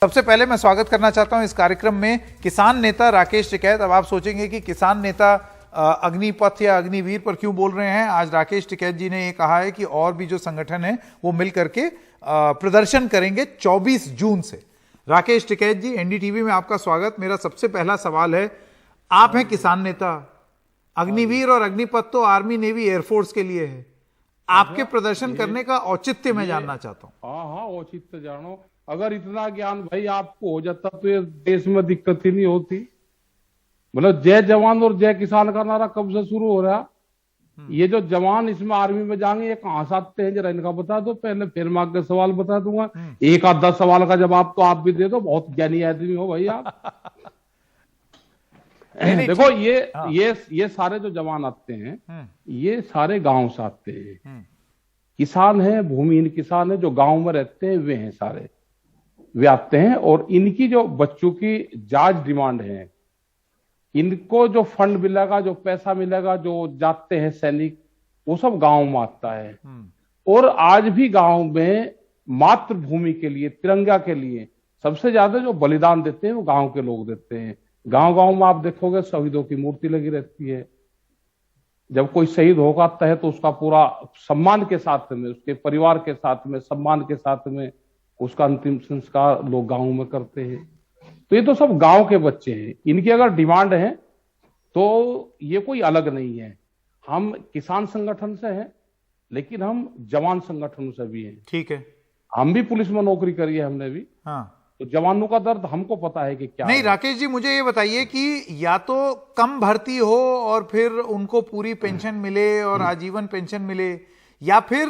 सबसे पहले मैं स्वागत करना चाहता हूं इस कार्यक्रम में किसान नेता राकेश टिकैत। अब आप सोचेंगे कि किसान नेता अग्निपथ या अग्निवीर पर क्यों बोल रहे हैं। आज राकेश टिकैत जी ने ये कहा है कि और भी जो संगठन है वो मिल करके प्रदर्शन करेंगे 24 जून से। राकेश टिकैत जी, एनडीटीवी में आपका स्वागत। मेरा सबसे पहला सवाल है, आप हैं किसान नेता, अग्निवीर और अग्निपथ तो आर्मी नेवी एयरफोर्स के लिए है, आपके प्रदर्शन करने का औचित्य मैं जानना चाहता हूं। हाँ, औचित्य जानो। अगर इतना ज्ञान भाई आपको हो जाता तो ये देश में दिक्कत ही नहीं होती। मतलब जय जवान और जय किसान का नारा कब से शुरू हो रहा। ये जो जवान इसमें आर्मी में जाएंगे ये कहां से आते हैं, जरा इनका बता दो पहले, फिर मैं आगे सवाल बता दूंगा। एक आध 10 सवाल का जवाब तो आप भी दे दो, बहुत ज्ञानी आदमी हो भाई आप। देखो ये सारे जो जवान आते हैं ये सारे गांव से आते हैं। किसान है, भूमिहीन किसान है, जो गांव में रहते हैं वे हैं सारे, वे आते हैं। और इनकी जो बच्चों की जायज डिमांड है, इनको जो फंड मिलेगा, जो पैसा मिलेगा, जो जाते हैं सैनिक, वो सब गांव में आता है। और आज भी गांव में मातृभूमि के लिए, तिरंगा के लिए सबसे ज्यादा जो बलिदान देते हैं वो गांव के लोग देते हैं। गांव गांव में आप देखोगे शहीदों की मूर्ति लगी रहती है। जब कोई शहीद होगा है तो उसका पूरा सम्मान के साथ में, उसके परिवार के साथ में, सम्मान के साथ में उसका अंतिम संस्कार लोग गांव में करते हैं। तो ये तो सब गांव के बच्चे हैं। इनकी अगर डिमांड है तो ये कोई अलग नहीं है। हम किसान संगठन से हैं लेकिन हम जवान संगठनों से भी हैं। ठीक है, हम भी पुलिस में नौकरी करी है हमने भी। हाँ, तो जवानों का दर्द हमको पता है कि क्या नहीं है। राकेश जी, मुझे ये बताइए कि या तो कम भर्ती हो और फिर उनको पूरी पेंशन मिले और आजीवन पेंशन मिले, या फिर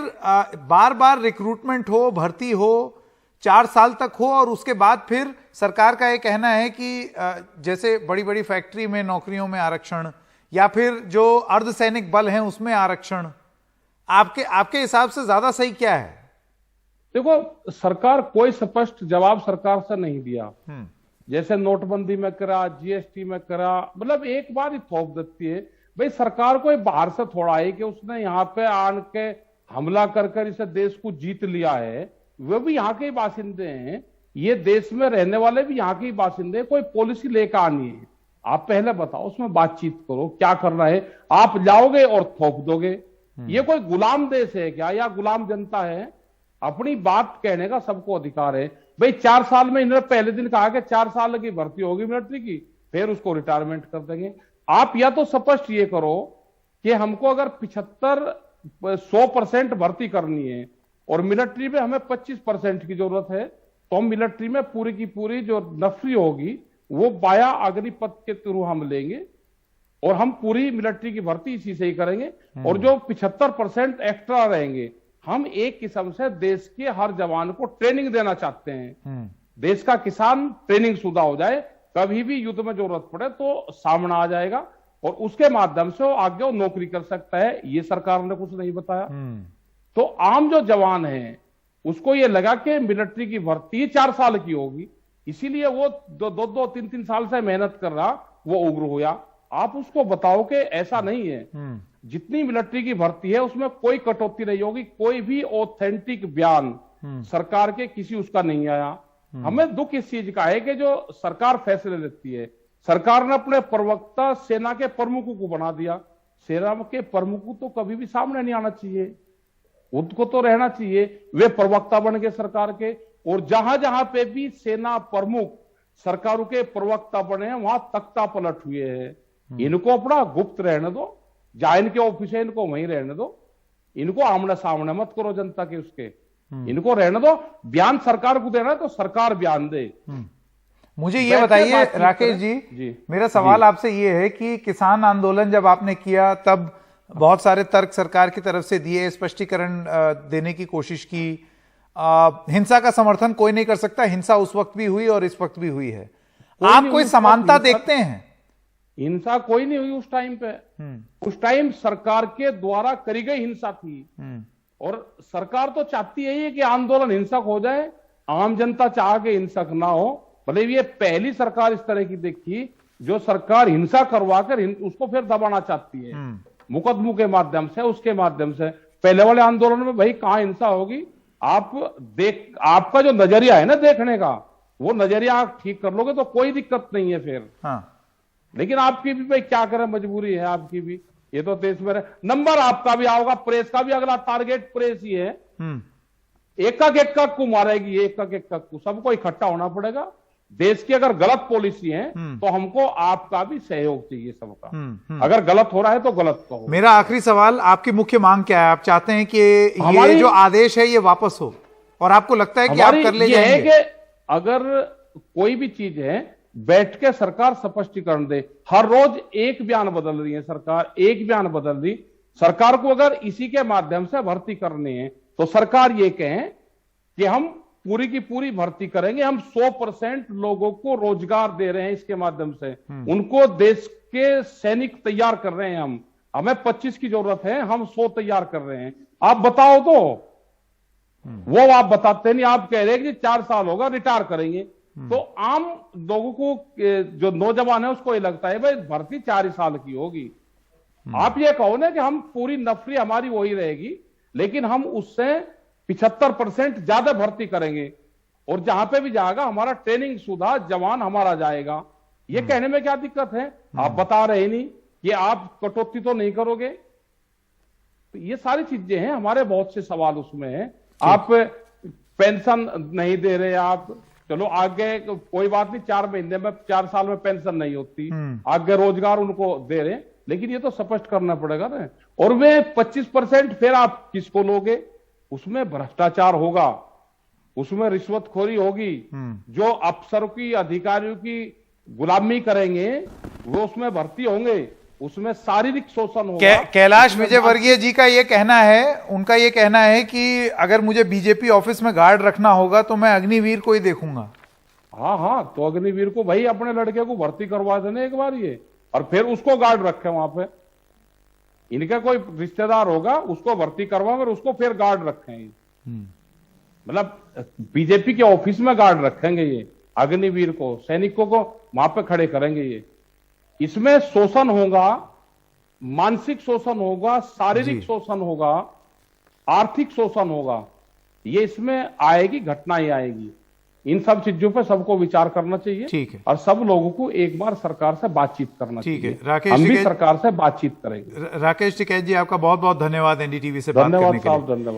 बार बार रिक्रूटमेंट हो, भर्ती हो, 4 साल तक हो और उसके बाद फिर सरकार का ये कहना है कि जैसे बड़ी बड़ी फैक्ट्री में नौकरियों में आरक्षण, या फिर जो अर्धसैनिक बल हैं उसमें आरक्षण। आपके हिसाब से ज्यादा सही क्या है? देखो, सरकार कोई स्पष्ट जवाब सरकार से नहीं दिया। जैसे नोटबंदी में करा, जीएसटी में करा, मतलब एक बार ही थोप देती है। भाई सरकार को बाहर से थोड़ा है कि उसने यहाँ पे आन के हमला कर इसे देश को जीत लिया है। वे भी यहाँ के ही बासिंदे हैं, ये देश में रहने वाले भी यहाँ के ही बासिंदे। कोई पॉलिसी लेकर आनी है, आप पहले बताओ, उसमें बातचीत करो, क्या करना है। आप जाओगे और थोप दोगे। ये कोई गुलाम देश है क्या, या गुलाम जनता है? अपनी बात कहने का सबको अधिकार है। भाई 4 साल में इन्होंने पहले दिन कहा कि 4 साल की भर्ती होगी मिलिट्री की, फिर उसको रिटायरमेंट कर देंगे। आप या तो स्पष्ट ये करो कि हमको अगर 100% भर्ती करनी है और मिलिट्री में हमें 25% की जरूरत है, तो हम मिलिट्री में पूरी की पूरी जो नफरी होगी वो बाया अग्निपथ के थ्रू हम लेंगे और हम पूरी मिलिट्री की भर्ती इसी से ही करेंगे। और जो 75% एक्स्ट्रा रहेंगे, हम एक किस्म से देश के हर जवान को ट्रेनिंग देना चाहते हैं। देश का किसान ट्रेनिंग शुदा हो जाए, कभी भी युद्ध में जरूरत पड़े तो सामना आ जाएगा और उसके माध्यम से वो आगे वो नौकरी कर सकता है। ये सरकार ने कुछ नहीं बताया। तो आम जो जवान है उसको ये लगा कि मिलिट्री की भर्ती 4 साल की होगी, इसीलिए वो 2-3 साल से मेहनत कर रहा, वो उग्र हुआ। आप उसको बताओ कि ऐसा नहीं है। जितनी मिलिट्री की भर्ती है उसमें कोई कटौती नहीं होगी। कोई भी ऑथेंटिक बयान सरकार के किसी उसका नहीं आया। हमें दुख इस चीज का है कि जो सरकार फैसले लेती है, सरकार ने अपने प्रवक्ता सेना के प्रमुखों को बना दिया। सेना के प्रमुख तो कभी भी सामने नहीं आना चाहिए, उनको तो रहना चाहिए, वे प्रवक्ता बन गए सरकार के। और जहां जहां पे भी सेना प्रमुख सरकारों के प्रवक्ता बने हैं वहां तख्ता पलट हुए हैं। इनको अपना गुप्त रहने दो, जहां इनके ऑफिस है इनको वहीं रहने दो, इनको आमने सामने मत करो जनता के उसके, इनको रहने दो। बयान सरकार को देना है तो सरकार बयान दे। मुझे ये बताइए राकेश जी, मेरा सवाल आपसे ये है कि किसान आंदोलन जब आपने किया तब बहुत सारे तर्क सरकार की तरफ से दिए, स्पष्टीकरण देने की कोशिश की। हिंसा का समर्थन कोई नहीं कर सकता, हिंसा उस वक्त भी हुई और इस वक्त भी हुई है। आप कोई समानता देखते हैं? हिंसा कोई नहीं हुई उस टाइम पे। उस टाइम सरकार के द्वारा करी गई हिंसा थी। और सरकार तो चाहती है कि आंदोलन हिंसक हो जाए, आम जनता चाह के हिंसक ना हो। भले ये पहली सरकार इस तरह की देखी जो सरकार हिंसा करवा कर उसको फिर दबाना चाहती है मुकदमों के माध्यम से, उसके माध्यम से। पहले वाले आंदोलन में भाई कहां हिंसा होगी? आप आपका जो नजरिया है ना देखने का, वो नजरिया आप ठीक कर लोगे तो कोई दिक्कत नहीं है फिर। हाँ। लेकिन आपकी भी भाई क्या करें, मजबूरी है आपकी भी, ये तो देश में नंबर आपका भी आओगा, प्रेस का भी अगला टारगेट प्रेस ही है। एक एक को मारेगी, एक को सबको इकट्ठा होना पड़ेगा। देश की अगर गलत पॉलिसी है तो हमको आपका भी सहयोग चाहिए सबका। अगर गलत हो रहा है तो गलत कहो। मेरा आखिरी सवाल, आपकी मुख्य मांग क्या है? आप चाहते हैं कि ये जो आदेश है ये वापस हो, और आपको लगता है कि आप कर ले जाएंगे? है कि अगर कोई भी चीज है बैठ के सरकार स्पष्टीकरण दे। हर रोज एक बयान बदल रही है सरकार, एक बयान बदल रही। सरकार को अगर इसी के माध्यम से भर्ती करनी है तो सरकार ये कहें कि हम पूरी की पूरी भर्ती करेंगे, हम 100% लोगों को रोजगार दे रहे हैं इसके माध्यम से, उनको देश के सैनिक तैयार कर रहे हैं। हम हमें 25 की जरूरत है, हम 100 तैयार कर रहे हैं। आप बताओ तो, वो आप बताते नहीं, आप कह रहे हैं कि 4 साल होगा रिटायर करेंगे। तो आम लोगों को, जो नौजवान है उसको ये लगता है भाई भर्ती 4 ही साल की होगी। आप ये कहो ना कि हम पूरी नफरी हमारी वही रहेगी, लेकिन हम उससे 75% ज्यादा भर्ती करेंगे, और जहां पे भी जाएगा हमारा ट्रेनिंग शुदा जवान हमारा जाएगा। ये कहने में क्या दिक्कत है? आप बता रहे नहीं कि आप कटौती तो नहीं करोगे। तो ये सारी चीजें हैं, हमारे बहुत से सवाल उसमें हैं। आप पेंशन नहीं दे रहे, आप चलो आगे कोई बात नहीं, 4 महीने में 4 साल में पेंशन नहीं होती, आगे रोजगार उनको दे रहे, लेकिन ये तो स्पष्ट करना पड़ेगा ना। और वे 25% फिर आप किसको लोगे? उसमें भ्रष्टाचार होगा, उसमें रिश्वतखोरी होगी, जो अफसरों की अधिकारियों की गुलामी करेंगे वो उसमें भर्ती होंगे, उसमें शारीरिक शोषण होगा। कैलाश विजयवर्गीय जी का ये कहना है, उनका ये कहना है कि अगर मुझे बीजेपी ऑफिस में गार्ड रखना होगा तो मैं अग्निवीर को ही देखूंगा। हाँ, तो अग्निवीर को भाई अपने लड़के को भर्ती करवा देने एक बार ये, और फिर उसको गार्ड रखे वहां पे। इनका कोई रिश्तेदार होगा उसको भर्ती करवा और उसको फिर गार्ड रखेंगे। मतलब बीजेपी के ऑफिस में गार्ड रखेंगे ये, अग्निवीर को, सैनिकों को वहां पे खड़े करेंगे ये। इसमें शोषण होगा, मानसिक शोषण होगा, शारीरिक शोषण होगा, आर्थिक शोषण होगा, ये इसमें आएगी, घटनाएं आएगी। इन सब चीजों पर सबको विचार करना चाहिए। ठीक है। और सब लोगों को एक बार सरकार से बातचीत करना चाहिए। ठीक है। राकेश, हम भी सरकार से बातचीत करेंगे। राकेश टिकैत जी, आपका बहुत बहुत धन्यवाद एनडीटीवी से बात करने के लिए। धन्यवाद साहब, धन्यवाद।